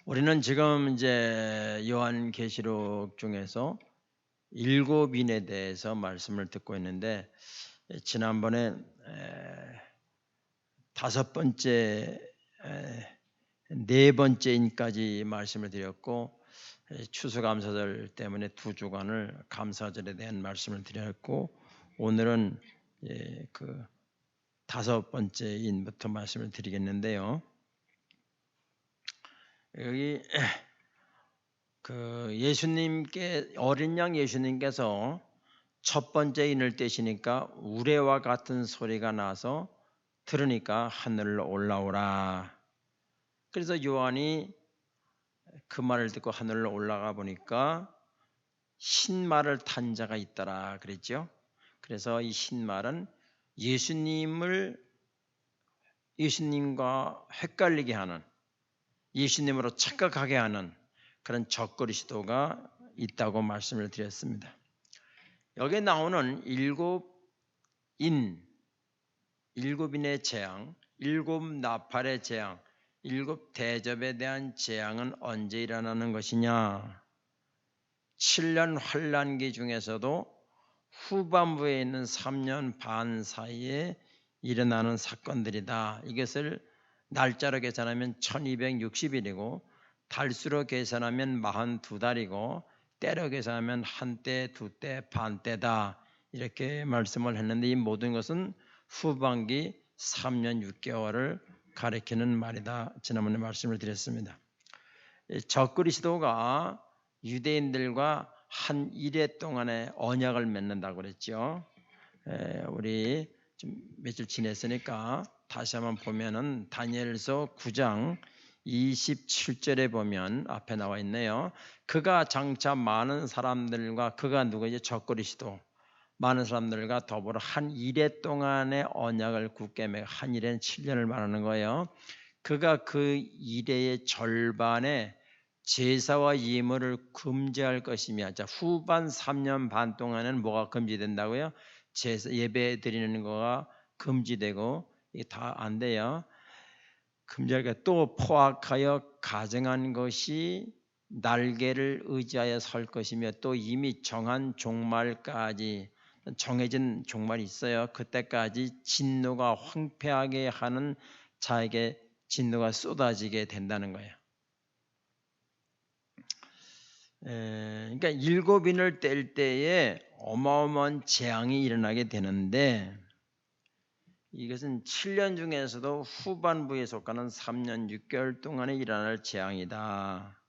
우리는 지금 이제 요한계시록 중에서 일곱 인에 대해서 말씀을 듣고 있는데 지난번에 다섯 번째, 네 번째 인까지 말씀을 드렸고 추수감사절 때문에 두 주간을 감사절에 대한 말씀을 드렸고 오늘은 그 다섯 번째 인부터 말씀을 드리겠는데요. 여기 그 예수님께 어린 양 예수님께서 첫 번째 인을 떼시니까 우레와 같은 소리가 나서 들으니까 하늘로 올라오라. 그래서 요한이 그 말을 듣고 하늘로 올라가 보니까 흰말을 탄 자가 있더라 그랬죠. 그래서 이 흰말은 예수님과 헷갈리게 하는, 예수님으로 착각하게 하는 그런 적그리스도가 있다고 말씀을 드렸습니다. 여기에 나오는 일곱인의 재앙, 일곱 나팔의 재앙, 일곱 대접에 대한 재앙은 언제 일어나는 것이냐? 7년 환란기 중에서도 후반부에 있는 3년 반 사이에 일어나는 사건들이다. 이것을 날짜로 계산하면 1260일이고 달수로 계산하면 42달이고 때로 계산하면 한때, 두때, 반때다. 이렇게 말씀을 했는데 이 모든 것은 후반기 3년 6개월을 가리키는 말이다. 지난번에 말씀을 드렸습니다. 적그리스도가 유대인들과 한 일해 동안의 언약을 맺는다고 그랬죠. 우리 좀 며칠 지냈으니까 다시 한번 보면은 다니엘서 9장 27절에 보면 앞에 나와 있네요. 그가 장차 많은 사람들과 그가 누구지? 적그리스도 많은 사람들과 더불어 한 일해 동안의 언약을 굳게 맺어 한 일에는 7년을 말하는 거예요. 그가 그 일해의 절반에 제사와 예물을 금지할 것이며, 자, 후반 3년 반 동안은 뭐가 금지된다고요? 제사 예배 드리는 거가 금지되고 이게 다 안 돼요. 금지할 또 포악하여 가정한 것이 날개를 의지하여 설 것이며 또 이미 정한 종말까지 정해진 종말이 있어요. 그때까지 진노가 황폐하게 하는 자에게 진노가 쏟아지게 된다는 거예요. 그러니까 일곱인을 뗄 때에 어마어마한 재앙이 일어나게 되는데 이것은 7년 중에서도 후반부에 속하는 3년 6개월 동안에 일어날 재앙이다.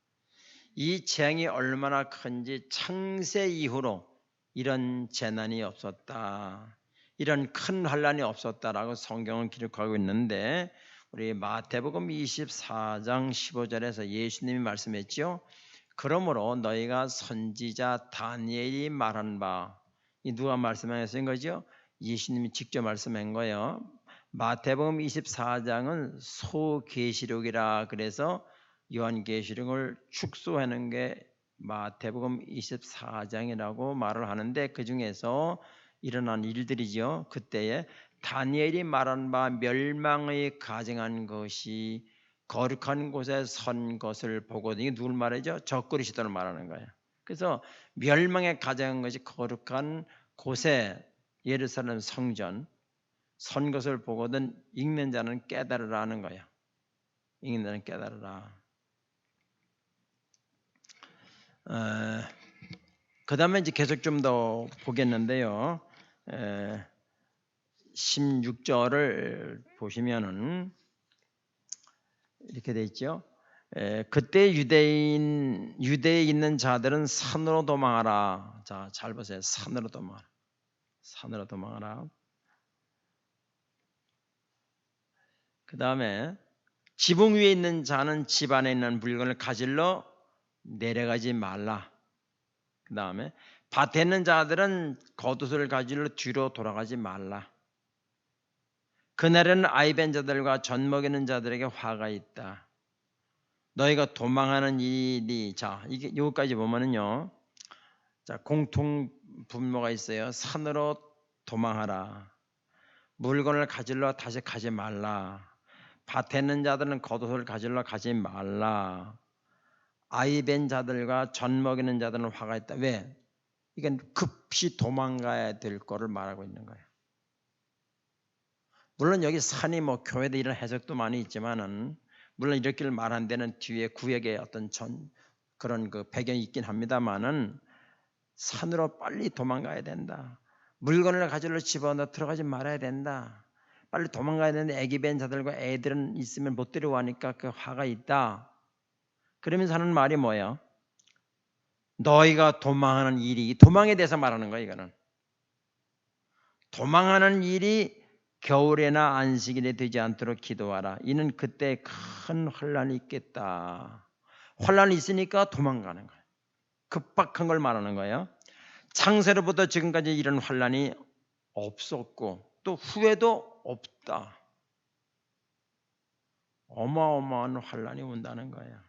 이 재앙이 얼마나 큰지 창세 이후로 이런 재난이 없었다. 이런 큰 환란이 없었다라고 성경은 기록하고 있는데 우리 마태복음 24장 15절에서 예수님이 말씀했죠. 그러므로 너희가 선지자 다니엘이 말한 바, 이 누가 말씀하신 거죠? 예수님이 직접 말씀한 거예요. 마태복음 24장은 소계시록이라 그래서 요한계시록을 축소하는 게 마태복음 24장이라고 말을 하는데 그 중에서 일어난 일들이죠. 그때에 다니엘이 말한 바 멸망의 가증한 것이 거룩한 곳에 선 것을 보거든요. 이게 누굴 말하죠? 적그리스도를 말하는 거예요. 그래서 멸망에 가증한 것이 거룩한 곳에 예루살렘 성전 선 것을 보거든 읽는 자는 깨달으라 하는 거예요. 읽는 자는 깨달으라. 그 다음에 이제 계속 좀 더 보겠는데요. 16절을 보시면은 이렇게 돼 있죠. 그때 유대에 있는 자들은 산으로 도망하라. 자, 잘 보세요. 산으로 도망하라. 산으로 도망하라. 그 다음에 지붕 위에 있는 자는 집 안에 있는 물건을 가질러 내려가지 말라. 그 다음에 밭에 있는 자들은 겉옷을 가질러 뒤로 돌아가지 말라. 그날에는 아이벤 자들과 젖 먹이는 자들에게 화가 있다. 너희가 도망하는 일이, 자, 이게 여기까지 보면은요, 자, 공통 분모가 있어요. 산으로 도망하라. 물건을 가질러 다시 가지 말라. 밭에 있는 자들은 겉옷을 가질러 가지 말라. 아이 벤 자들과 젖 먹이는 자들은 화가 있다. 왜? 이건 급히 도망가야 될 거를 말하고 있는 거예요. 물론 여기 산이 뭐 교회도 이런 해석도 많이 있지만은 물론 이렇게 말한 데는 뒤에 구역의 어떤 그런 그 배경이 있긴 합니다만은 산으로 빨리 도망가야 된다. 물건을 가지러 집어넣어 들어가지 말아야 된다. 빨리 도망가야 되는데 애기 벤 자들과 애들은 있으면 못 데려가니까 그 화가 있다. 그러면서 하는 말이 뭐예요? 너희가 도망하는 일이, 도망에 대해서 말하는 거예요. 이거는 도망하는 일이 겨울에나 안식일에 되지 않도록 기도하라. 이는 그때 큰 환란이 있겠다. 환란이 있으니까 도망가는 거예요. 급박한 걸 말하는 거예요. 창세로부터 지금까지 이런 환란이 없었고 또 후에도 없다. 어마어마한 환란이 온다는 거예요.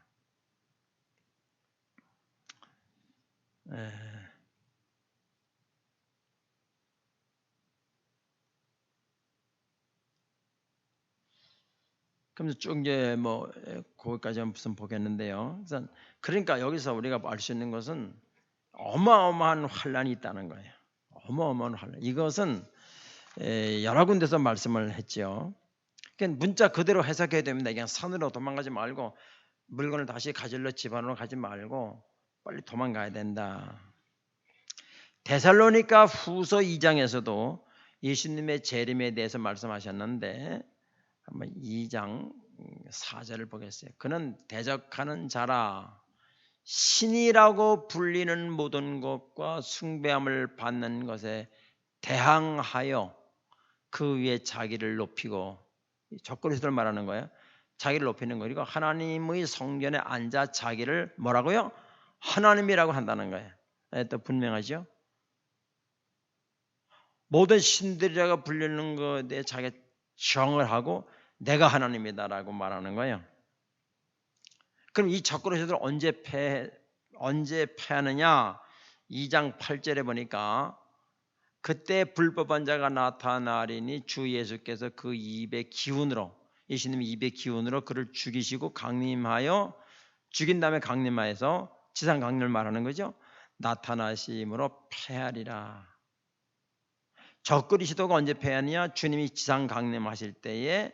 그러면서 쭉 이제 뭐 거기까지 무슨 보겠는데요. 그러니까 여기서 우리가 알 수 있는 것은 어마어마한 환란이 있다는 거예요. 어마어마한 환란. 이것은 여러 군데서 말씀을 했죠. 그러니까 문자 그대로 해석해야 됩니다. 그냥 산으로 도망가지 말고 물건을 다시 가지러 집안으로 가지 말고 빨리 도망가야 된다. 데살로니가 후서 2장에서도 예수님의 재림에 대해서 말씀하셨는데 한번 2장 4절을 보겠어요. 그는 대적하는 자라 신이라고 불리는 모든 것과 숭배함을 받는 것에 대항하여 그 위에 자기를 높이고 적그리스도를 말하는 거예요. 자기를 높이는 거. 그리고 하나님의 성전에 앉아 자기를 뭐라고요? 하나님이라고 한다는 거예요. 또 분명하죠. 모든 신들이라고 불리는 것에 대해 자기가 정을 하고 내가 하나님이다라고 말하는 거예요. 그럼 이 적그리스도를 언제 패하느냐? 2장 8절에 보니까 그때 불법한 자가 나타나리니 주 예수께서 그 입의 기운으로 예수님의 입의 기운으로 그를 죽이시고 강림하여 죽인 다음에 강림하여서 지상 강림을 말하는 거죠. 나타나심으로 패하리라. 적그리스도가 언제 패하느냐? 주님이 지상 강림하실 때에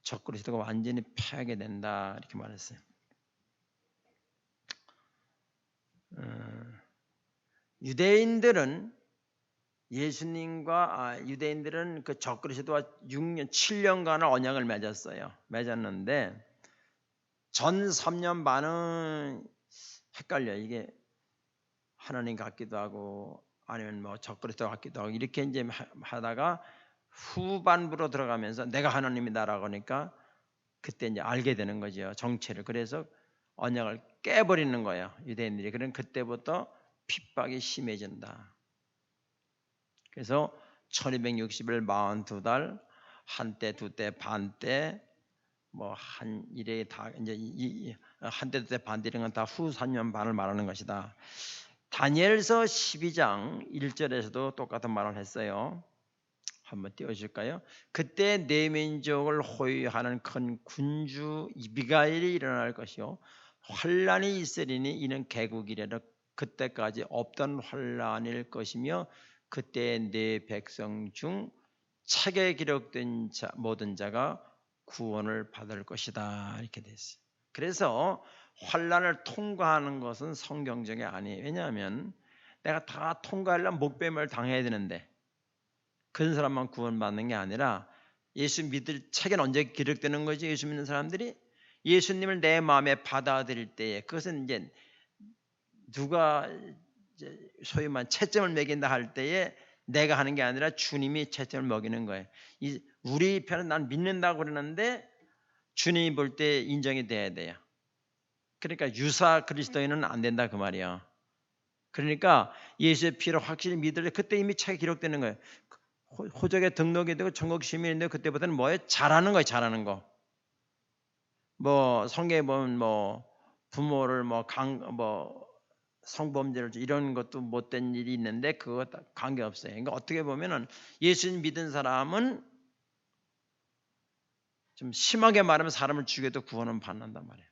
적그리스도가 완전히 패하게 된다 이렇게 말했어요. 유대인들은 유대인들은 그 적그리스도와 6년 7년간의 언약을 맺었는데 전 3년 반은 헷갈려. 이게 하나님 같기도 하고 아니면 뭐 적그리스도 같기도 하고 이렇게 이제 하다가 후반부로 들어가면서 내가 하나님이다라고 하니까 그때 이제 알게 되는 거죠. 정체를. 그래서 언약을 깨버리는 거예요. 유대인들이. 그럼 그때부터 핍박이 심해진다. 그래서 1260일 42달 한때 두때 반때 뭐 한 이래 다 이제 한때 두때 반때 이런 건 다 후 3년 반을 말하는 것이다. 다니엘서 12장 1절에서도 똑같은 말을 했어요. 한번 띄워주실까요? 그때 네 민족을 호위하는 큰 군주 이비가일이 일어날 것이요 환란이 있으리니 이는 개국이래라. 그때까지 없던 환란일 것이며 그때 네 백성 중 책에 기록된 모든 자가 구원을 받을 것이다 이렇게 됐어요. 그래서 환란을 통과하는 것은 성경적이 아니에요. 왜냐하면 내가 다 통과하려면 목배임을 당해야 되는데 그런 사람만 구원받는 게 아니라 예수 믿을 책에는 언제 기록되는 거지? 예수 믿는 사람들이 예수님을 내 마음에 받아들일 때에 그것은 이제 누가 이제 소위 말 채점을 매긴다 할 때에 내가 하는 게 아니라 주님이 채점을 먹이는 거예요. 우리 편은 난 믿는다고 그러는데 주님이 볼 때 인정이 돼야 돼요. 그러니까 유사 그리스도인은 안 된다 그 말이야. 그러니까 예수의 피로 확실히 믿을 때 그때 이미 책에 기록되는 거예요. 호적에 등록이 되고 천국 시민인데 그때부터는 뭐예요? 잘하는 거예요. 잘하는 거. 뭐 성경에 보면 뭐 부모를 뭐 성범죄를 이런 것도 못된 일이 있는데 그거 관계 없어요. 그러니까 어떻게 보면은 예수님 믿은 사람은 좀 심하게 말하면 사람을 죽여도 구원은 받는단 말이에요.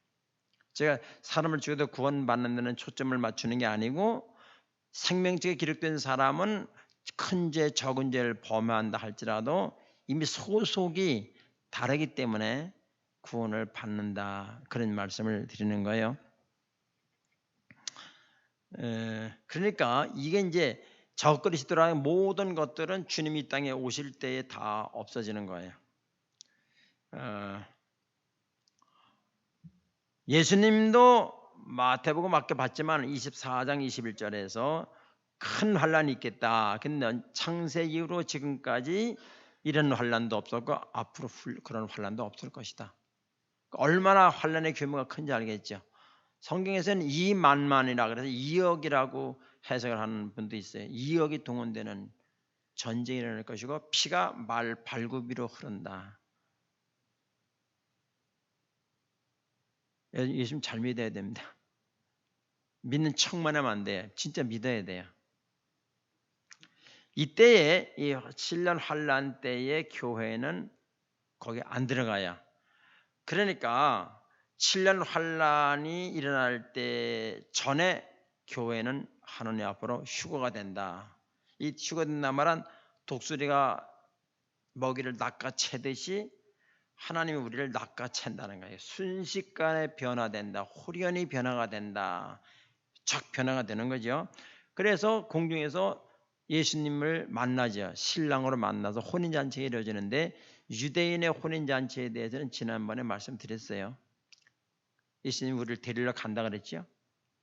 제가 사람을 죽여도 구원받는 데는 초점을 맞추는 게 아니고 생명책에 기록된 사람은 큰 죄, 적은 죄를 범한다 할지라도 이미 소속이 다르기 때문에 구원을 받는다. 그런 말씀을 드리는 거예요. 그러니까 이게 이제 적그리스도라는 모든 것들은 주님이 이 땅에 오실 때에 다 없어지는 거예요. 예수님도 마태복음 맡겨 봤지만 24장 21절에서 큰 환란이 있겠다. 근데 창세 이후로 지금까지 이런 환란도 없었고 앞으로 그런 환란도 없을 것이다. 얼마나 환란의 규모가 큰지 알겠죠. 성경에서는 2만만이라 그래서 2억이라고 해석을 하는 분도 있어요. 2억이 동원되는 전쟁이 일어날 것이고 피가 말 발굽이로 흐른다. 예수님 잘 믿어야 됩니다. 믿는 척만 하면 안 돼요. 진짜 믿어야 돼요. 이때에 이 7년 환란 때의 교회는 거기 안 들어가요. 그러니까 7년 환란이 일어날 때 전에 교회는 하나님 앞으로 휴거가 된다. 이 휴거된다는 말은 독수리가 먹이를 낚아채듯이 하나님이 우리를 낚아챈다는 거예요. 순식간에 변화된다. 홀연히 변화가 된다. 착 변화가 되는 거죠. 그래서 공중에서 예수님을 만나죠. 신랑으로 만나서 혼인잔치가 이루어지는데 유대인의 혼인잔치에 대해서는 지난번에 말씀드렸어요. 예수님 우리를 데리러 간다 그랬죠.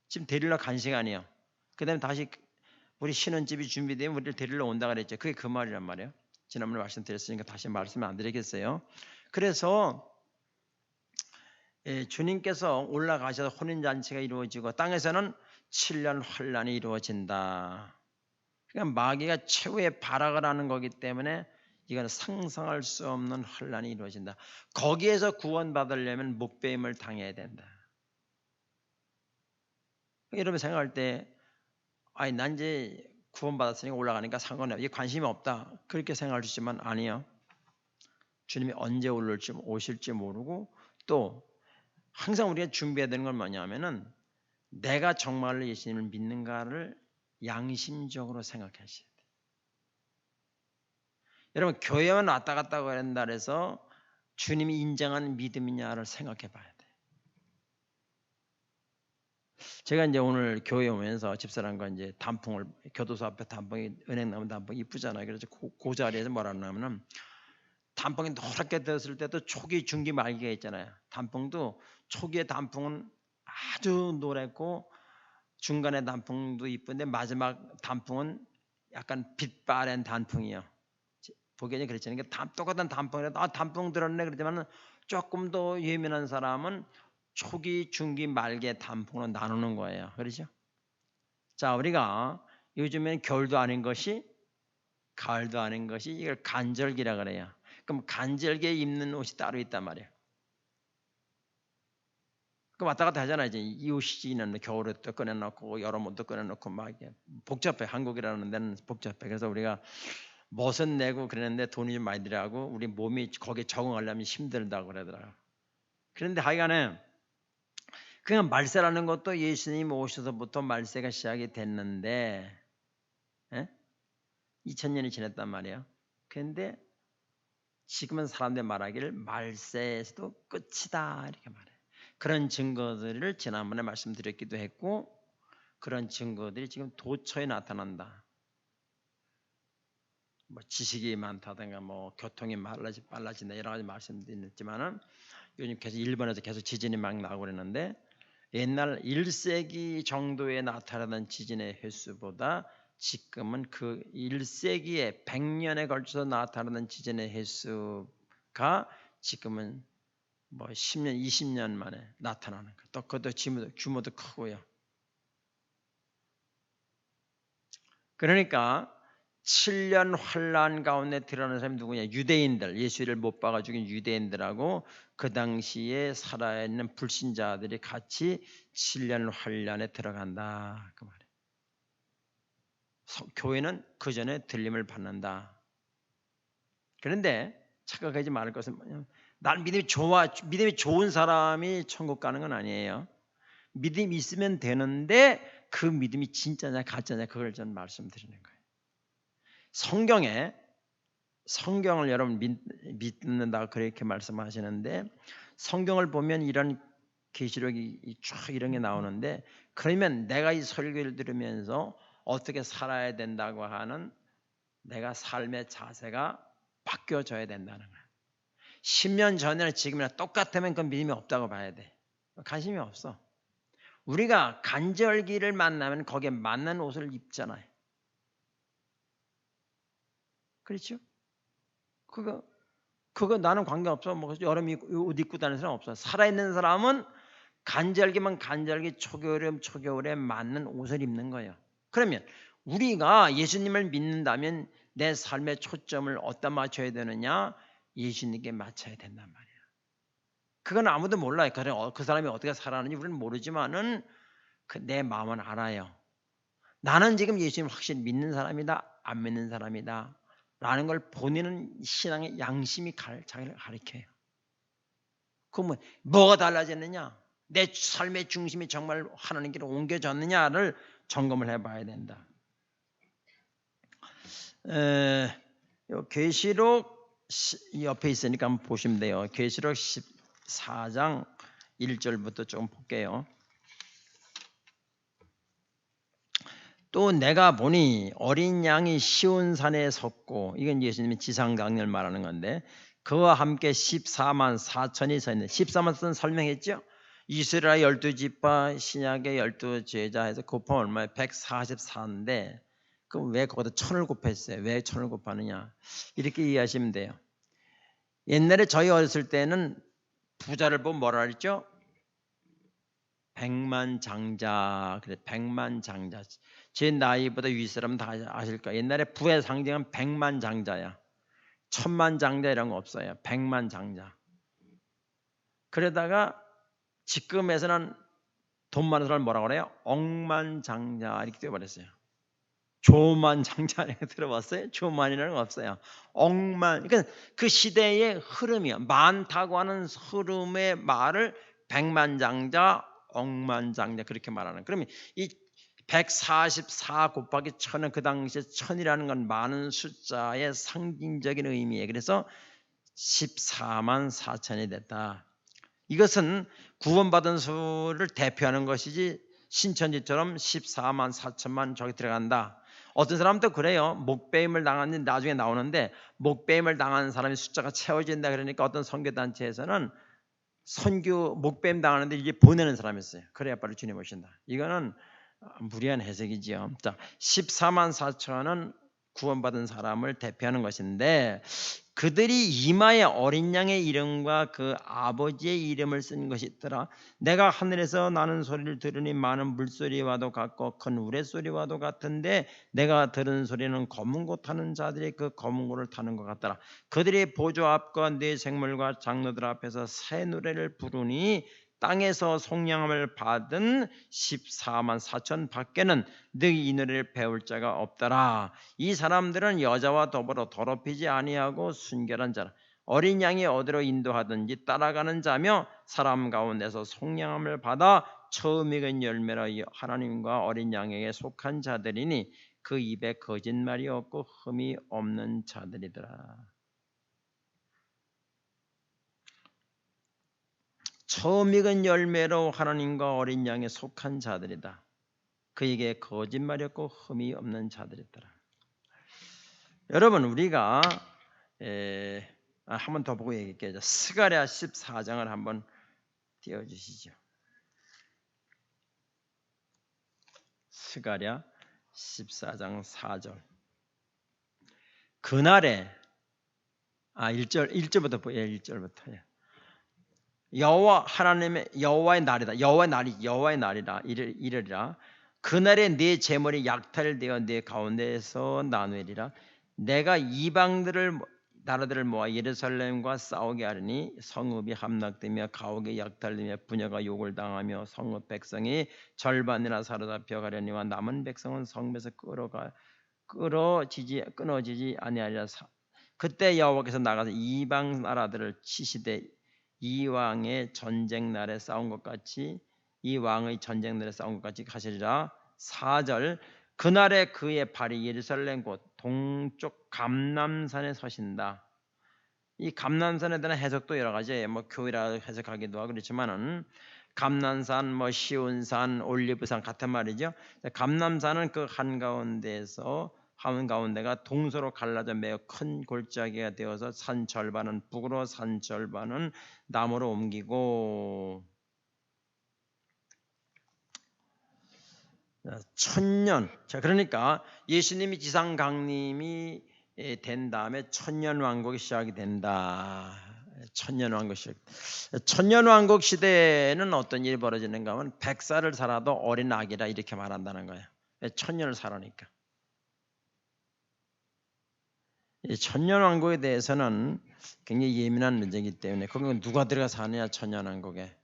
지금 데리러 간 시간이에요. 그 다음에 다시 우리 신혼집이 준비되면 우리를 데리러 온다 그랬죠. 그게 그 말이란 말이에요. 지난번에 말씀드렸으니까 다시 말씀 안 드리겠어요. 그래서 주님께서 올라가셔서 혼인잔치가 이루어지고 땅에서는 7년 환란이 이루어진다. 그러니까 마귀가 최후의 발악을 하는 거기 때문에 이건 상상할 수 없는 환란이 이루어진다. 거기에서 구원받으려면 목배임을 당해야 된다. 여러분 생각할 때 아니 난 이제 구원받았으니까 올라가니까 상관없다. 이게 관심이 없다. 그렇게 생각할 수 있지만 아니요. 주님이 언제 오실지 모르고 또 항상 우리가 준비해야 되는 건 뭐냐면은 내가 정말로 예수님을 믿는가를 양심적으로 생각하셔야 돼요. 여러분 교회만 왔다 갔다 한다 그래서 주님이 인정하는 믿음이냐를 생각해 봐야 돼요. 제가 이제 오늘 교회 오면서 집사람과 이제 단풍을 교도소 앞에 단풍이 은행나무 단풍 이쁘잖아요. 그래서 그 자리에서 뭐라 하냐면은 단풍이 노랗게 되었을 때도 초기, 중기, 말기가 있잖아요. 단풍도 초기의 단풍은 아주 노랗고 중간의 단풍도 이쁜데 마지막 단풍은 약간 빛바랜 단풍이요. 보기에는 그렇잖아요. 그러니까 똑같은 단풍이라도 단풍 들었네 그러지만 조금 더 예민한 사람은 초기, 중기, 말기의 단풍으로 나누는 거예요. 그렇죠? 자, 우리가 요즘에는 겨울도 아닌 것이 가을도 아닌 것이 이걸 간절기라 그래요. 그럼 간절기에 입는 옷이 따로 있단 말이에요. 그 왔다 갔다 하잖아요. 이제 이 옷이는 겨울에 또 꺼내놓고 여름 옷도 꺼내놓고 막 복잡해. 한국이라는 데는 복잡해. 그래서 우리가 멋은 내고 그러는데 돈이 좀 많이 들어가고 우리 몸이 거기에 적응하려면 힘들다고 그러더라고요. 그런데 하여간에 그냥 말세라는 것도 예수님 오셔서부터 말세가 시작이 됐는데 2000년이 지났단 말이에요. 그런데 지금은 사람들 말하기를 말세에서도 끝이다 이렇게 말해요. 그런 증거들을 지난번에 말씀드렸기도 했고 그런 증거들이 지금 도처에 나타난다. 뭐 지식이 많다든가 뭐 교통이 빨라진다 여러 가지 말씀드렸지만은 요즘 계속 일본에서 계속 지진이 막 나고 그러는데 옛날 1세기 정도에 나타나던 지진의 횟수보다 지금은 그 1세기에 100년에 걸쳐서 나타나는 지진의 횟수가 지금은 뭐 10년, 20년 만에 나타나는 거예요. 또 그것도 규모도 크고요. 그러니까 7년 환란 가운데 드러나는 사람이 누구냐? 유대인들, 예수를 못 박아 죽인 유대인들하고 그 당시에 살아있는 불신자들이 같이 7년 환란에 들어간다 그 말이에요. 교회는 그 전에 들림을 받는다. 그런데 착각하지 말을 것은 뭐냐면 난 믿음이 좋은 사람이 천국 가는 건 아니에요. 믿음이 있으면 되는데 그 믿음이 진짜냐 가짜냐 그걸 전 말씀드리는 거예요. 성경을 여러분 믿는다 그렇게 말씀하시는데 성경을 보면 이런 계시록이 쭉 이런 게 나오는데 그러면 내가 이 설교를 들으면서 어떻게 살아야 된다고 하는 내가 삶의 자세가 바뀌어져야 된다는 거예요. 10년 전이나 지금이나 똑같으면 그 믿음이 없다고 봐야 돼. 관심이 없어. 우리가 간절기를 만나면 거기에 맞는 옷을 입잖아요. 그렇죠? 그거 나는 관계없어. 뭐 여름 옷 입고 다니는 사람 없어. 살아있는 사람은 간절기면 간절기, 초겨울에 맞는 옷을 입는 거예요. 그러면 우리가 예수님을 믿는다면 내 삶의 초점을 어디다 맞춰야 되느냐? 예수님께 맞춰야 된단 말이에요. 그건 아무도 몰라요. 그 사람이 어떻게 살아가는지 우리는 모르지만은 내 마음은 알아요. 나는 지금 예수님을 확실히 믿는 사람이다, 안 믿는 사람이다 라는 걸 본인은 신앙의 양심이 자기를 가르쳐요. 그러면 뭐가 달라졌느냐? 내 삶의 중심이 정말 하나님께로 옮겨졌느냐를 점검을 해봐야 된다. 계시록 옆에 있으니까 한번 보시면 돼요. 계시록 14장 1절부터 좀 볼게요. 또 내가 보니 어린 양이 시온산에 섰고, 이건 예수님의 지상강림을 말하는 건데, 그와 함께 14만 4천이 서 있는, 14만 4천 설명했죠? 이스라엘 12지파 신약의 12제자 해서 곱하면 얼마예요? 144인데 그럼 왜 거기다 1000을 곱했어요? 왜 1000을 곱하느냐? 이렇게 이해하시면 돼요. 옛날에 저희 어렸을 때는 부자를 보면 뭐라 그랬죠? 백만장자. 그래, 백만장자. 제 나이보다 위 사람은 다 아실 거예요. 옛날에 부의 상징은 백만장자야. 천만장자 이런 거 없어요. 백만장자. 그러다가 지금에서는 돈 많은 사람 뭐라고 그래요? 억만장자 이렇게 되어버렸어요. 조만장자 이렇게 들어봤어요? 조만이라는 거 없어요. 억만. 그러니까 그 시대의 흐름이요. 많다고 하는 흐름의 말을 백만장자, 억만장자 그렇게 말하는. 그러면 이 144 곱하기 1000은 그 당시에 1000이라는 건 많은 숫자의 상징적인 의미예요. 그래서 14만 4천이 됐다. 이것은 구원받은 수를 대표하는 것이지 신천지처럼 14만 4천만 저기 들어간다. 어떤 사람도 그래요. 목배임을 당한 나중에 나오는데 목배임을 당한 사람의 숫자가 채워진다 그러니까 어떤 선교단체에서는 선교 목배임 당하는데 이게 보내는 사람이 있어요. 그래야 빨리 주님 오신다. 이거는 무리한 해석이지요. 자, 14만 4천은 구원받은 사람을 대표하는 것인데 그들이 이마에 어린 양의 이름과 그 아버지의 이름을 쓴 것이 있더라. 내가 하늘에서 나는 소리를 들으니 많은 물소리와도 같고 큰 우레소리와도 같은데 내가 들은 소리는 검은 고 타는 자들이 그 검은 고를 타는 것 같더라. 그들이 보좌 앞과 네 생물과 장로들 앞에서 새 노래를 부르니 땅에서 속량함을 받은 14만 4천 밖에는 너희 이 노래를 배울 자가 없더라. 이 사람들은 여자와 더불어 더럽히지 아니하고 순결한 자라. 어린 양이 어디로 인도하든지 따라가는 자며 사람 가운데서 속량함을 받아 처음 익은 열매로 하나님과 어린 양에게 속한 자들이니 그 입에 거짓말이 없고 흠이 없는 자들이더라. 처음 익은 열매로 하나님과 어린 양에 속한 자들이다. 그에게 거짓말이 없고 흠이 없는 자들이더라. 여러분 우리가 한 번 더 보고 얘기할게요. 스가랴 14장을 한번 띄워주시죠. 스가랴 14장 4절. 그날에 1절부터 보여요. 1절부터요. 여호와 하나님의 여호와의 날이다. 여호와의 날이라 이르리라. 그날에 네 제물이 약탈되어 네 가운데에서 나누리라. 내가 이방들을 나라들을 모아 예루살렘과 싸우게 하리니 성읍이 함락되며 가옥이 약탈되며 부녀가 욕을 당하며 성읍 백성이 절반이나 사로잡혀 가려니와 남은 백성은 성읍에서 끊어지지 아니하리라. 그때 여호와께서 나가서 이방 나라들을 치시되 이왕의 전쟁 날에 싸운 것 같이 이 왕의 전쟁들에 싸운 것까지 하시리라. 4절 그날에 그의 발이 예루살렘 곧 동쪽 감람산에 서신다. 이 감람산에 대한 해석도 여러 가지 뭐 교회라 해석하기도 하고 그렇지만은 감람산, 뭐 시온산, 올리브산 같은 말이죠. 감람산은 그 한가운데가 동서로 갈라져 매우 큰 골짜기가 되어서 산 절반은 북으로 산 절반은 남으로 옮기고 천년. 자, 그러니까 예수님이 지상 강림이 된 다음에 천년 왕국이 시작이 된다. 천년 왕국 시작. 천년 왕국 시대에는 어떤 일이 벌어지는가 하면 100살을 살아도 어린 아기라 이렇게 말한다는 거예요. 천년을 살아니까. 천년 왕국에 대해서는 굉장히 예민한 문제이기 때문에 거기 누가 들어가 사느냐 천년 왕국에.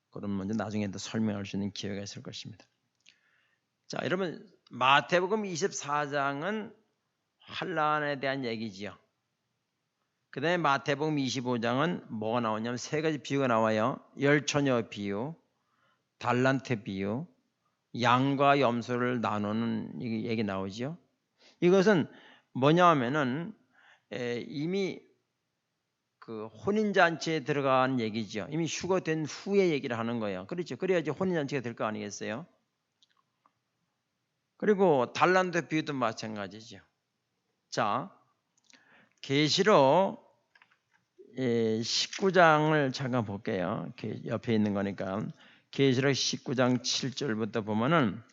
그런 문제 나중에 또 설명할 수 있는 기회가 있을 것입니다. 자, 여러분 마태복음 24장은 환란에 대한 얘기지요. 그 다음에 마태복음 25장은 뭐가 나오냐면 세 가지 비유가 나와요. 열처녀 비유, 달란트 비유, 양과 염소를 나누는 얘기 나오죠. 이것은 뭐냐 하면은 이미 그 혼인잔치에 들어간 얘기죠. 이미 휴거된 후의 얘기를 하는 거예요. 그렇죠. 그래야지 혼인잔치가 될 거 아니겠어요? 그리고 달란트 비유도 마찬가지죠. 자, 계시록 19장을 잠깐 볼게요. 옆에 있는 거니까. 계시록 19장 7절부터 보면은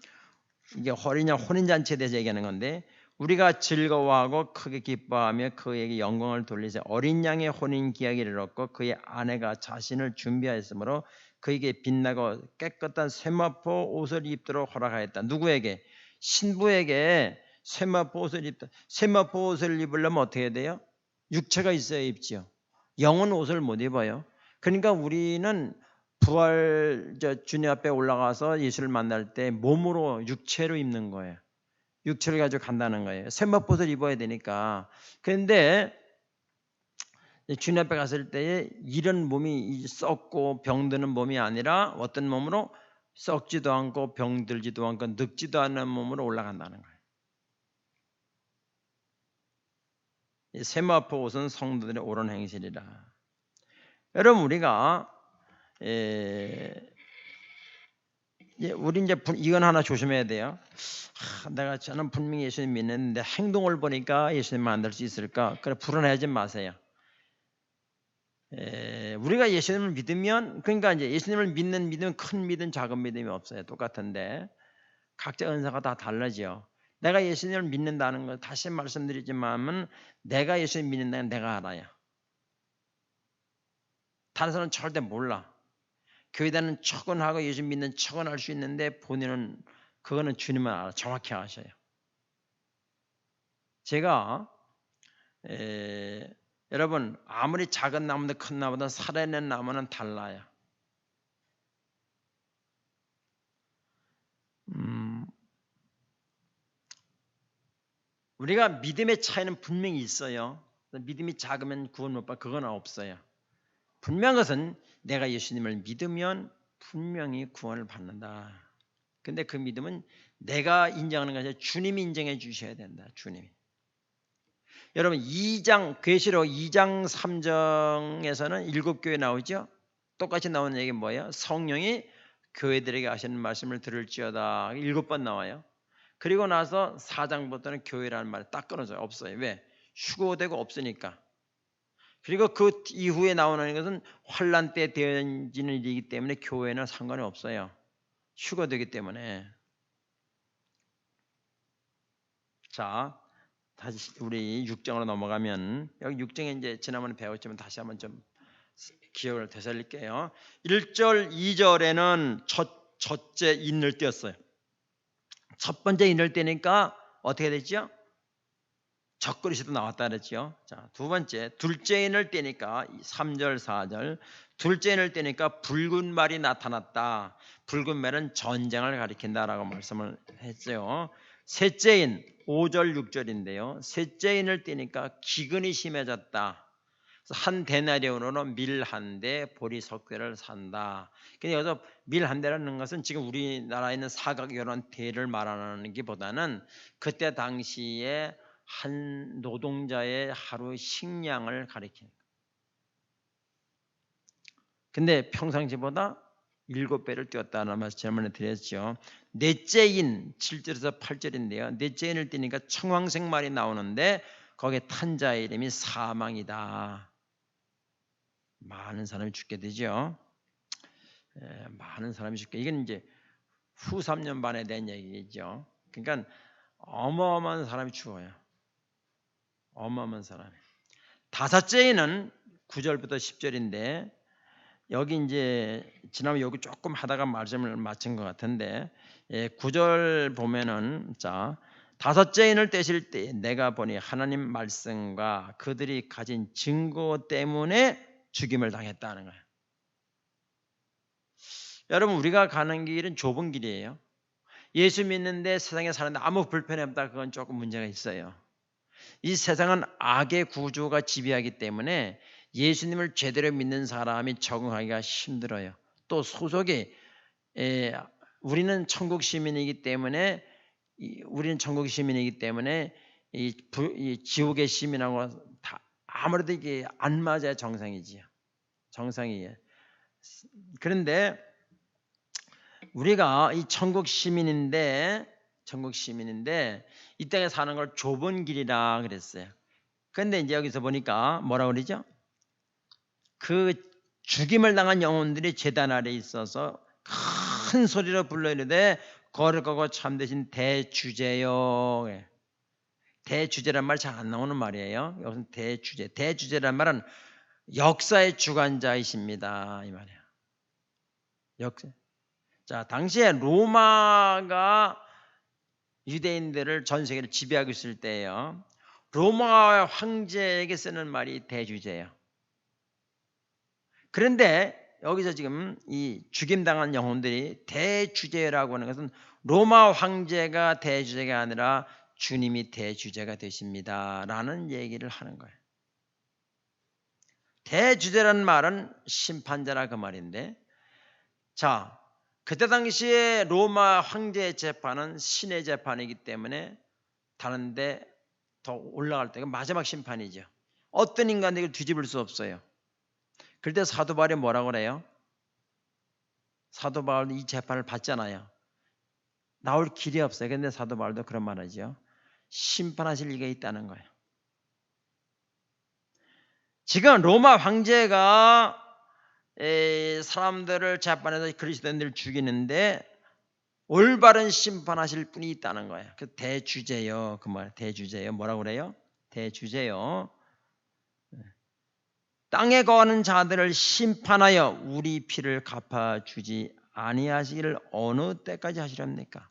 이게 혼인잔치에 대해서 얘기하는 건데 우리가 즐거워하고 크게 기뻐하며 그에게 영광을 돌리세 어린 양의 혼인 기약을 얻고 그의 아내가 자신을 준비하였으므로 그에게 빛나고 깨끗한 쇠마포 옷을 입도록 허락하였다. 누구에게? 신부에게 쇠마포 옷을 입다. 쇠마포 옷을 입으려면 어떻게 해야 돼요? 육체가 있어야 입지요. 영은 옷을 못 입어요. 그러니까 우리는 부활 주님 앞에 올라가서 예수를 만날 때 몸으로 육체로 입는 거예요. 육체를 가지고 간다는 거예요. 쇠마포옷을 입어야 되니까. 그런데 주님 앞에 갔을 때에 이런 몸이 썩고 병드는 몸이 아니라 어떤 몸으로 썩지도 않고 병들지도 않고 늙지도 않는 몸으로 올라간다는 거예요. 쇠마포 옷은 성도들의 옳은 행실이라. 여러분 우리가 우리 이제 이건 하나 조심해야 돼요. 저는 분명히 예수님 믿는데 행동을 보니까 예수님 만날 수 있을까? 그래 불안해하지 마세요. 우리가 예수님을 믿으면 그러니까 이제 예수님을 믿는 믿음 큰 믿음 작은 믿음이 없어요. 똑같은데 각자 은사가 다 달라져. 내가 예수님을 믿는다는 거 다시 말씀드리지만 내가 예수님 믿는다는 내가 알아요. 다른 사람은 절대 몰라. 교회 다니는 척은 하고 예수 믿는 척은 할 수 있는데 본인은 그거는 주님만 알아. 정확히 아셔요. 제가 여러분 아무리 작은 나무도 큰 나무든 살아있는 나무는 달라요. 우리가 믿음의 차이는 분명히 있어요. 믿음이 작으면 구원 못 받 그건 없어요. 분명한 것은 내가 예수님을 믿으면 분명히 구원을 받는다. 근데 그 믿음은 내가 인정하는 것이 아니라 주님이 인정해 주셔야 된다. 주님이. 여러분 2장 계시록 2장 3장에서는 7교회 나오죠. 똑같이 나오는 얘기 뭐예요? 성령이 교회들에게 하시는 말씀을 들을지어다. 7번 나와요. 그리고 나서 4장부터는 교회라는 말이 딱 끊어져요. 없어요. 왜? 휴거되고 없으니까. 그리고 그 이후에 나오는 것은 환란 때 되어지는 일이기 때문에 교회는 상관이 없어요. 휴거되기 때문에. 자, 다시 우리 6장으로 넘어가면 여기 6장에 이제 지난번에 배웠지만 다시 한번 좀 기억을 되살릴게요. 1절, 2절에는 첫째 인을 띄었어요. 첫 번째 인을 띄니까 어떻게 됐죠? 적그리스도 나왔다 그랬죠. 자, 두 번째 둘째 인을 떼니까 3절 4절 둘째 인을 떼니까 붉은 말이 나타났다. 붉은 말은 전쟁을 가리킨다라고 말씀을 했죠. 셋째 인 5절 6절인데요. 셋째 인을 떼니까 기근이 심해졌다. 한 데나리온으로 밀 한 대, 보리 석 개를 산다. 근데 여기서 밀 한 대라는 것은 지금 우리나라에 있는 사각 이런 대를 말하는 게보다는 그때 당시에 한 노동자의 하루 식량을 가리키는 거예요. 근데 평상시보다 7배를 뛰었다는 말씀 지난번에 드렸죠. 넷째인 7절에서 8절인데요. 넷째인을 뛰니까 청황색 말이 나오는데 거기에 탄 자의 이름이 사망이다. 많은 사람이 죽게 되죠. 많은 사람이 죽게. 이건 이제 후 3년 반에 대한 얘기죠. 그러니까 어마어마한 사람이 죽어요. 어마어마한 사람이. 다섯째에는 9절부터 10절인데 여기 이제 지난번 여기 조금 하다가 말씀을 마친 것 같은데 9절 보면은 자 다섯째인을 떼실 때 내가 보니 하나님 말씀과 그들이 가진 증거 때문에 죽임을 당했다는 거예요. 여러분 우리가 가는 길은 좁은 길이에요. 예수 믿는데 세상에 사는데 아무 불편이 없다. 그건 조금 문제가 있어요. 이 세상은 악의 구조가 지배하기 때문에 예수님을 제대로 믿는 사람이 적응하기가 힘들어요. 또 소속이 우리는 천국 시민이기 때문에 이 지옥의 시민하고 다 아무래도 이게 안 맞아야 정상이지요. 정상이에요. 그런데 우리가 이 천국 시민인데 이 땅에 사는 걸 좁은 길이라 그랬어요. 그런데 이제 여기서 보니까 뭐라 그러죠? 그 죽임을 당한 영혼들이 제단 아래 있어서 큰 소리로 불러 이르되 거룩하고 참되신 대주제요. 대주제란 말 잘 안 나오는 말이에요. 여기서 대주제란 말은 역사의 주관자이십니다 이 말이에요. 역사. 자, 당시에 로마가 유대인들을 전 세계를 지배하고 있을 때예요. 로마 황제에게 쓰는 말이 대주제예요. 그런데 여기서 지금 이 죽임당한 영혼들이 대주제라고 하는 것은 로마 황제가 대주제가 아니라 주님이 대주제가 되십니다 라는 얘기를 하는 거예요. 대주제라는 말은 심판자라 그 말인데, 자 그때 당시에 로마 황제의 재판은 신의 재판이기 때문에 다른데 더 올라갈 때가 마지막 심판이죠. 어떤 인간도 이걸 뒤집을 수 없어요. 그럴 때 사도 바울이 뭐라고 그래요? 사도 바울도 이 재판을 받잖아요. 나올 길이 없어요. 그런데 사도 바울도 그런 말 하죠. 심판하실 이가 있다는 거예요. 지금 로마 황제가 사람들을 재판해서 그리스도인들을 죽이는데 올바른 심판하실 분이 있다는 거예요. 그 대주제요. 그 말 대주제요. 뭐라고 그래요? 대주제요. 땅에 거하는 자들을 심판하여 우리 피를 갚아주지 아니하시기를 어느 때까지 하시렵니까?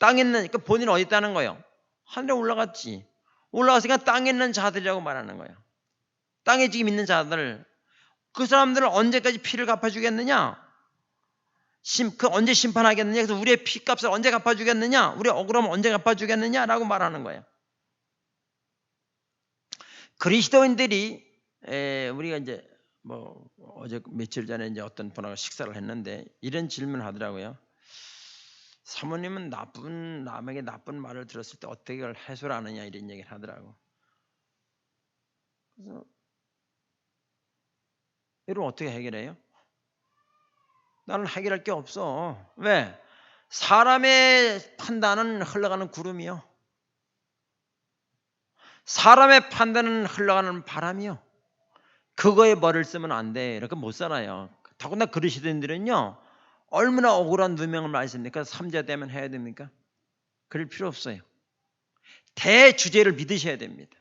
땅에 있는, 그러니까 본인은 어디 있다는 거예요? 하늘에 올라갔지. 올라갔으니까 땅에 있는 자들이라고 말하는 거예요. 땅에 지금 있는 자들, 그 사람들을 언제까지 피를 갚아주겠느냐? 언제 심판하겠느냐? 그래서 우리의 피값을 언제 갚아주겠느냐? 우리 억울함을 언제 갚아주겠느냐라고 말하는 거예요. 그리스도인들이 우리가 이제 뭐 어제 며칠 전에 이제 어떤 분하고 식사를 했는데 이런 질문을 하더라고요. 사모님은 남에게 나쁜 말을 들었을 때 어떻게 그걸 해소하느냐 이런 얘기를 하더라고. 그래서 여러분 어떻게 해결해요? 나는 해결할 게 없어. 왜? 사람의 판단은 흘러가는 구름이요. 사람의 판단은 흘러가는 바람이요. 그거에 뭐를 쓰면 안 돼. 이렇게 못 살아요. 더구나 그리스도인들은요. 얼마나 억울한 누명을 많이 씁니까? 3자 되면 해야 됩니까? 그럴 필요 없어요. 대주제를 믿으셔야 됩니다.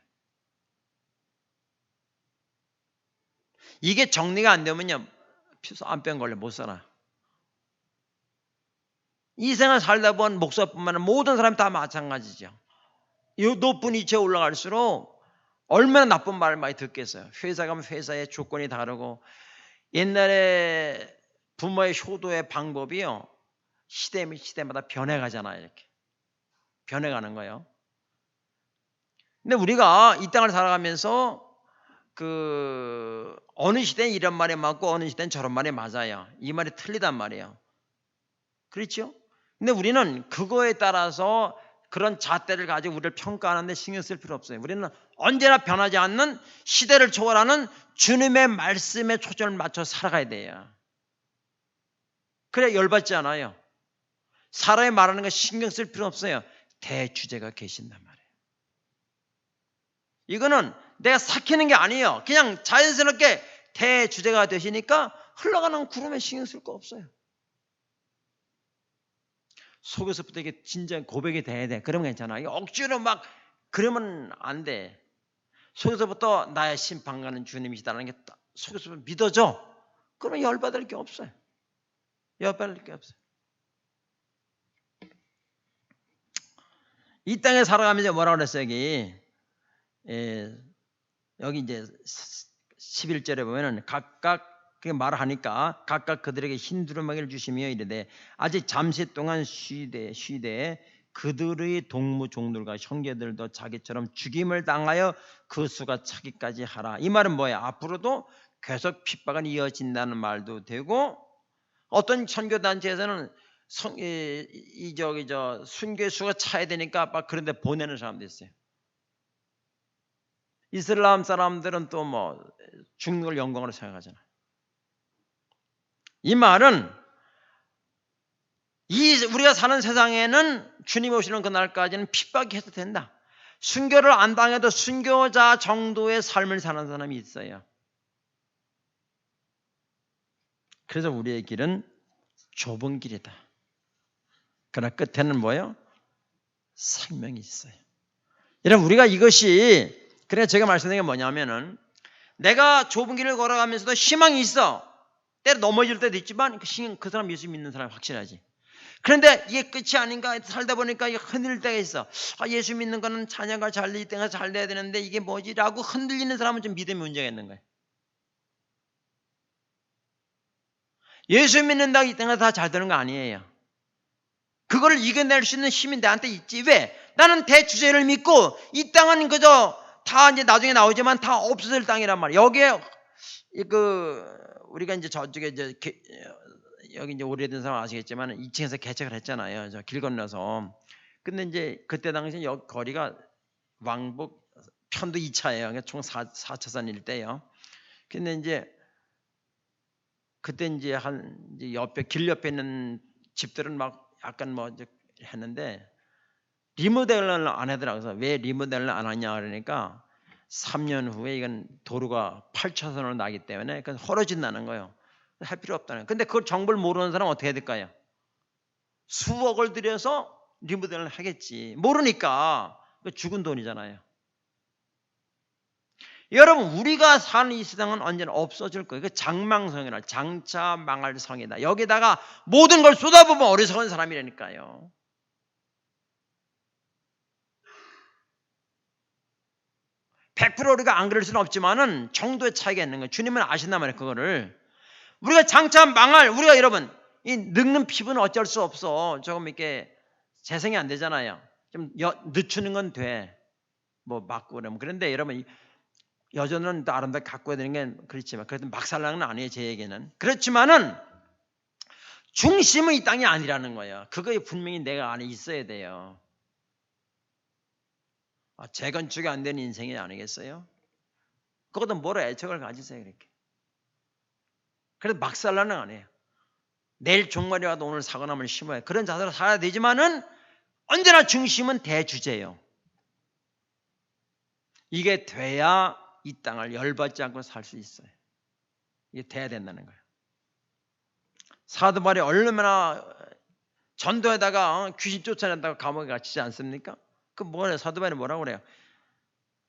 이게 정리가 안 되면요. 암병 걸려 못 살아. 이 생을 살다 보면 목사뿐만 아니라 모든 사람이 다 마찬가지죠. 이 높은 위치에 올라갈수록 얼마나 나쁜 말을 많이 듣겠어요. 회사 가면 회사의 조건이 다르고 옛날에 부모의 효도의 방법이요. 시대마다 변해가잖아요. 이렇게 변해가는 거예요. 근데 우리가 이 땅을 살아가면서 어느 시대는 이런 말이 맞고 어느 시대는 저런 말이 맞아요. 이 말이 틀리단 말이에요. 그렇죠? 근데 우리는 그거에 따라서 그런 잣대를 가지고 우리를 평가하는데 신경 쓸 필요 없어요. 우리는 언제나 변하지 않는 시대를 초월하는 주님의 말씀에 초점을 맞춰 살아가야 돼요. 그래야 열받지 않아요. 사람이 말하는 거 신경 쓸 필요 없어요. 대주제가 계신단 말이에요. 이거는 내가 삭히는 게 아니에요. 그냥 자연스럽게 대주제가 되시니까 흘러가는 구름에 신경 쓸 거 없어요. 속에서부터 이게 진짜 고백이 돼야 돼. 그러면 괜찮아. 억지로 막 그러면 안 돼. 속에서부터 나의 심판가는 주님이시다는 게 속에서부터 믿어져. 그러면 열받을 게 없어요. 열받을 게 없어요. 이 땅에 살아가면서 뭐라고 그랬어요? 여기 이제 11절에 보면은 각각 말을 하니까 각각 그들에게 흰 두루마기를 주시며 이르되 아직 잠시 동안 쉬되 그들의 동무 종들과 형제들도 자기처럼 죽임을 당하여 그 수가 차기까지 하라. 이 말은 뭐예요? 앞으로도 계속 핍박은 이어진다는 말도 되고, 어떤 선교단체에서는 순교의 수가 차야 되니까 막 그런 데 보내는 사람도 있어요. 이슬람 사람들은 또 뭐 죽는 걸 영광으로 생각하잖아요. 이 말은 우리가 사는 세상에는 주님 오시는 그날까지는 핍박이 해도 된다. 순교를 안 당해도 순교자 정도의 삶을 사는 사람이 있어요. 그래서 우리의 길은 좁은 길이다. 그러나 끝에는 뭐예요? 생명이 있어요. 여러분, 우리가 이것이, 그래서 제가 말씀드린 게 뭐냐면은, 내가 좁은 길을 걸어가면서도 희망이 있어. 때로 넘어질 때도 있지만 그 사람 예수 믿는 사람이 확실하지. 그런데 이게 끝이 아닌가 살다 보니까 흔들릴 때가 있어. 예수 믿는 거는 자녀가 잘 될 때가 잘 돼야 되는데 이게 뭐지? 라고 흔들리는 사람은 좀 믿음이 문제가 있는 거예요. 예수 믿는다고 이 땅에서 다 잘 되는 거 아니에요. 그거를 이겨낼 수 있는 힘이 나한테 있지. 왜? 나는 대주제를 믿고 이 땅은 그저 다 이제 나중에 나오지만 다 없어질 땅이란 말이에요. 여기에 우리가 이제 저쪽에 여기 이제 오래된 사람 아시겠지만 2층에서 개척을 했잖아요. 저 길 건너서. 근데 이제 그때 당시 여기 거리가 왕복 편도 2차예요. 그러니까 총 4차선 일대요. 근데 이제 그때 이제 길 옆에 있는 집들은 막 약간 뭐 이제 했는데 리모델을 안 하더라고요. 그래서 왜 리모델을 안 하냐 그러니까 3년 후에 이건 도로가 8차선으로 나기 때문에 헐어진다는 거예요. 할 필요 없다는 거예요. 근데 그걸 정보를 모르는 사람은 어떻게 해야 될까요? 수억을 들여서 리모델을 하겠지. 모르니까 죽은 돈이잖아요. 여러분, 우리가 사는 이 세상은 언제나 없어질 거예요. 그 장망성이라, 장차 망할 성이다. 여기다가 모든 걸 쏟아보면 어리석은 사람이라니까요. (100% 우리가 안 그럴 수는 없지만은 정도의 차이가 있는 거예요. 주님은 아신단 말이에요. 그거를 우리가 장차 망할, 우리가 여러분 이 늙는 피부는 어쩔 수 없어. 조금 이렇게 재생이 안 되잖아요. 좀 늦추는 건 돼. 뭐 맞고 그러면. 그런데 여러분 여자는 또 아름답게 가꿔야 되는 게 그렇지만 그래도 막살랑은 아니에요. 제 얘기는. 그렇지만은 중심은 이 땅이 아니라는 거예요. 그거에 분명히 내가 안에 있어야 돼요. 재건축이 안 되는 인생이 아니겠어요? 그것도 뭐로 애착을 가지세요. 그렇게. 그래도 막살라는 안 해요. 내일 종말이 와도 오늘 사고나무를 심어야 그런 자세로 살아야 되지만은 언제나 중심은 대주제예요. 이게 돼야 이 땅을 열받지 않고 살 수 있어요. 이게 돼야 된다는 거예요. 사도 바울이 얼마나 전도에다가 귀신 쫓아낸다고 감옥에 갇히지 않습니까? 그 뭐래요? 사도 바울이 뭐라고 그래요?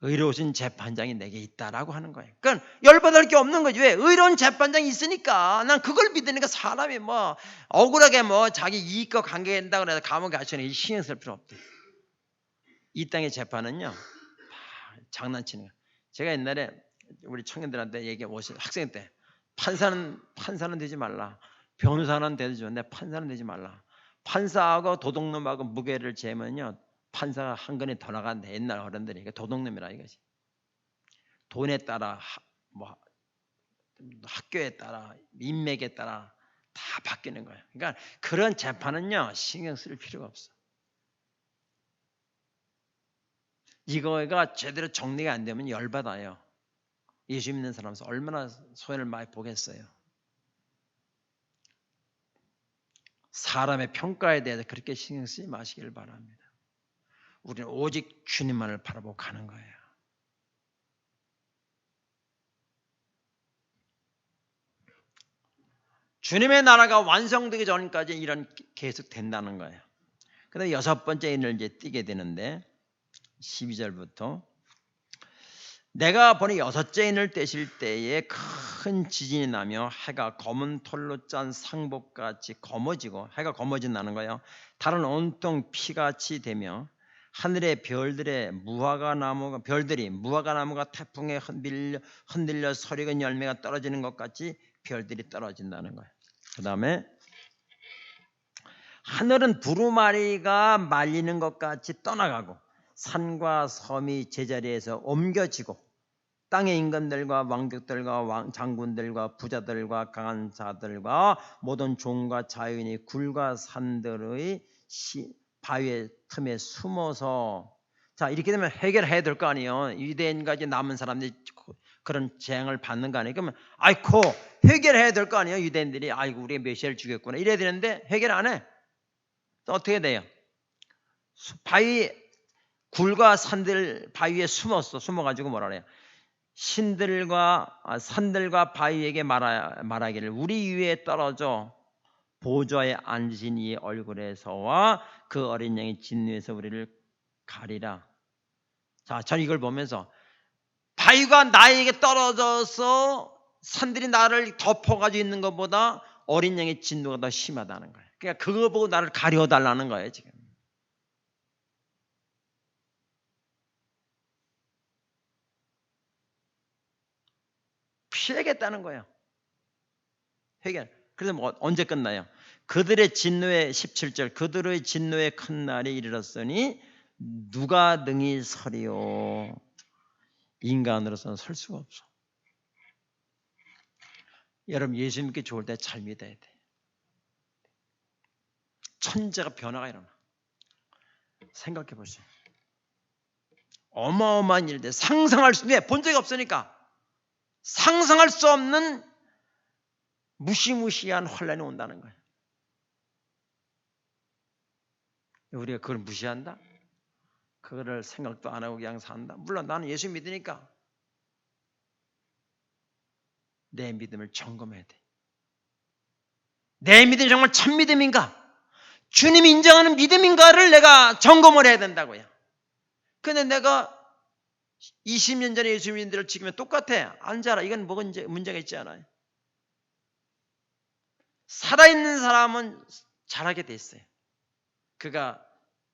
의로우신 재판장이 내게 있다라고 하는 거예요. 그러니까 열받을 게 없는 거지. 왜? 의로운 재판장이 있으니까. 난 그걸 믿으니까 사람이 뭐 억울하게 뭐 자기 이익과 관계된다고 해서 감옥에 갇히는 게 신경 쓸 필요 없대. 이 땅의 재판은요 장난치는 거예요. 제가 옛날에 우리 청년들한테 학생 때 판사는 되지 말라. 변호사는 되지 좋은데 판사는 되지 말라. 판사하고 도둑놈하고 무게를 재면요 판사가 한 건이 더 나간다. 옛날 어른들이. 도둑놈이라 이거지. 돈에 따라 뭐 학교에 따라 인맥에 따라 다 바뀌는 거예요. 그러니까 그런 재판은요 신경 쓸 필요가 없어. 이거가 제대로 정리가 안 되면 열받아요. 예수 믿는 사람에서 얼마나 소연을 많이 보겠어요. 사람의 평가에 대해서 그렇게 신경 쓰지 마시길 바랍니다. 우리는 오직 주님만을 바라보고 가는 거예요. 주님의 나라가 완성되기 전까지 이런 계속 된다는 거예요. 그다음에 6번째 인을 이제 띄게 되는데 12절부터 내가 보니 6째 인을 떼실 때에 큰 지진이 나며 해가 검은 털로 짠 상복같이 검어지고 해가 검어진다는 거예요. 달은 온통 피같이 되며 하늘의 별들이 무화과 나무가 태풍에 흔들려 서리건 열매가 떨어지는 것 같이 별들이 떨어진다는 거예요. 그 다음에 하늘은 두루마리가 말리는 것 같이 떠나가고 산과 섬이 제자리에서 옮겨지고 땅의 인간들과 왕족들과 장군들과 부자들과 강한 자들과 모든 종과 자유인이 굴과 산들의 바위의 틈에 숨어서 자 이렇게 되면 해결해야 될 거 아니에요. 유대인까지 남은 사람들이 그런 재앙을 받는 거 아니에요. 그러면 아이고 해결해야 될 거 아니에요. 유대인들이 아이고 우리 메시아를 죽였구나 이래야 되는데 해결 안 해. 또 어떻게 돼요? 바위 굴과 산들 바위에 숨어가지고 뭐라 그래요? 산들과 바위에게 말하기를 우리 위에 떨어져 보좌에 앉으신 이 얼굴에서와 그 어린 양의 진노에서 우리를 가리라. 자, 저는 이걸 보면서 바위가 나에게 떨어져서 산들이 나를 덮어가지고 있는 것보다 어린 양의 진노가 더 심하다는 거예요. 그러니까 그거 보고 나를 가려달라는 거예요 지금. 피하겠다는 거예요. 해결. 그래서 뭐 언제 끝나요? 그들의 진노의 17절 그들의 진노의 큰 날이 이르렀으니 누가 능히 서리요. 인간으로서는 설 수가 없어. 여러분 예수 믿기 좋을 때 잘 믿어야 돼. 천재가 변화가 일어나. 생각해 보세요. 어마어마한 일들 상상할 수 없는 본 적이 없으니까 상상할 수 없는 무시무시한 혼란이 온다는 거예요. 우리가 그걸 무시한다? 그거를 생각도 안 하고 그냥 산다? 물론 나는 예수 믿으니까 내 믿음을 점검해야 돼. 내 믿음이 정말 참 믿음인가? 주님이 인정하는 믿음인가를 내가 점검을 해야 된다고요. 근데 내가 20년 전에 예수 믿는 데를 지금은 똑같아. 안 자라. 이건 뭐가 문제가 있지 않아요. 살아있는 사람은 잘하게 돼 있어요. 그가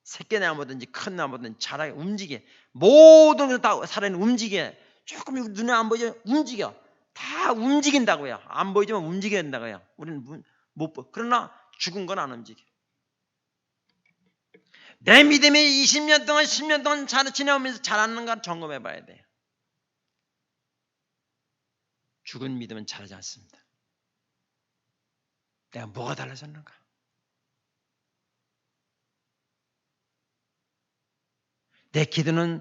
새끼 나무든지 큰 나무든지 잘하게 움직여. 모든 게 다 살아있는 움직여. 조금 눈에 안 보이죠? 움직여. 다 움직인다고요. 안 보이지만 움직여야 된다고요. 우리는 못 보. 그러나 죽은 건 안 움직여. 내 믿음이 20년 동안 10년 동안 잘 지내오면서 잘하는가 점검해 봐야 돼요. 죽은 믿음은 잘하지 않습니다. 내가 뭐가 달라졌는가? 내 기도는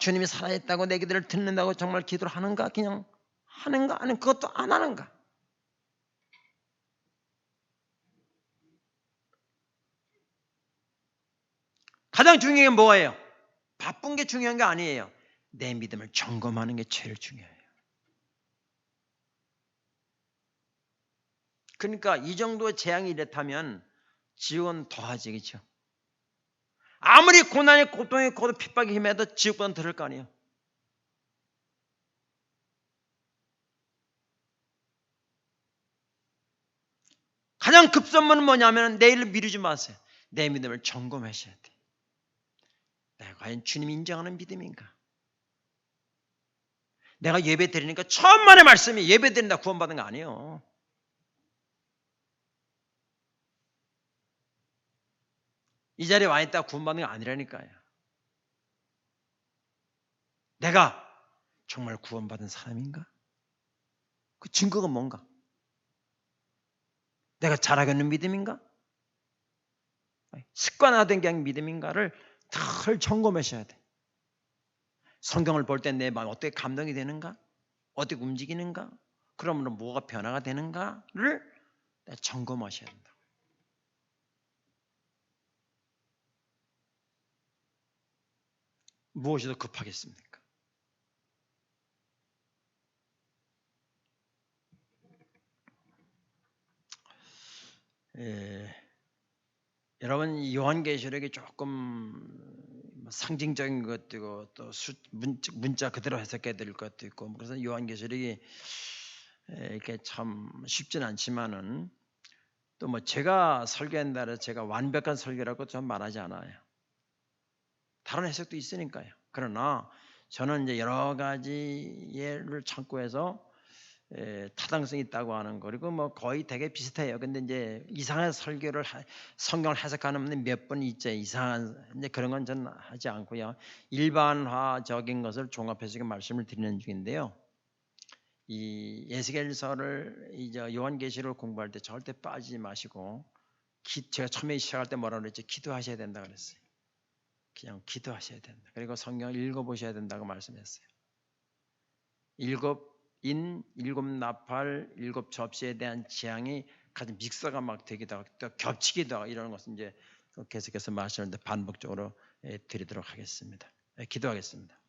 주님이 살아있다고 내 기도를 듣는다고 정말 기도를 하는가? 그냥 하는가? 아니면 그것도 안 하는가? 가장 중요한 게 뭐예요? 바쁜 게 중요한 게 아니에요. 내 믿음을 점검하는 게 제일 중요해요. 그러니까 이 정도의 재앙이 이렇다면 지옥은 더하지, 그렇죠? 아무리 고난이 고통이 고도 핍박이 힘해도 지옥보다는 덜할 거 아니에요. 가장 급선무는 뭐냐면 내일을 미루지 마세요. 내 믿음을 점검하셔야 돼. 내가 과연 주님 인정하는 믿음인가? 내가 예배 드리니까 천만의 말씀이 예배 드린다 구원받은 거 아니에요. 이 자리에 와 있다 구원받는 거 아니라니까요. 내가 정말 구원받은 사람인가? 그 증거가 뭔가? 내가 잘하고 있는 믿음인가? 습관화된 그냥 믿음인가를 늘 점검하셔야 돼. 성경을 볼 때 내 마음 어떻게 감동이 되는가? 어떻게 움직이는가? 그러므로 뭐가 변화가 되는가를 점검하셔야 된다. 무엇이 더 급하겠습니까? 여러분 요한계시록이 조금 상징적인 것도 있고 또 문자 그대로 해석해야 될 것도 있고 그래서 요한계시록이 이렇게 참 쉽진 않지만은 또 뭐 제가 설교한다 해서 제가 완벽한 설교라고 좀 말하지 않아요. 다른 해석도 있으니까요. 그러나 저는 이제 여러 가지 예를 참고해서 타당성이 있다고 하는 거 그리고 뭐 거의 되게 비슷해요. 근데 이제 이상한 설교를 성경을 해석하는 분이 몇 번 있죠. 이상한 이제 그런 건 저는 하지 않고요. 일반화적인 것을 종합해서 말씀을 드리는 중인데요. 이 에스겔서를 이제 요한계시를 공부할 때 절대 빠지지 마시고 제가 처음에 시작할 때 뭐라 그랬지? 기도하셔야 된다 그랬어요. 그냥 기도하셔야 된다. 그리고 성경을 읽어보셔야 된다고 말씀했어요. 일곱 나팔, 일곱 접시에 대한 지향이 가장 믹서가 막 되기도 하고 또 겹치기도 하고 이런 것은 이제 계속해서 말씀을 반복적으로 드리도록 하겠습니다. 기도하겠습니다.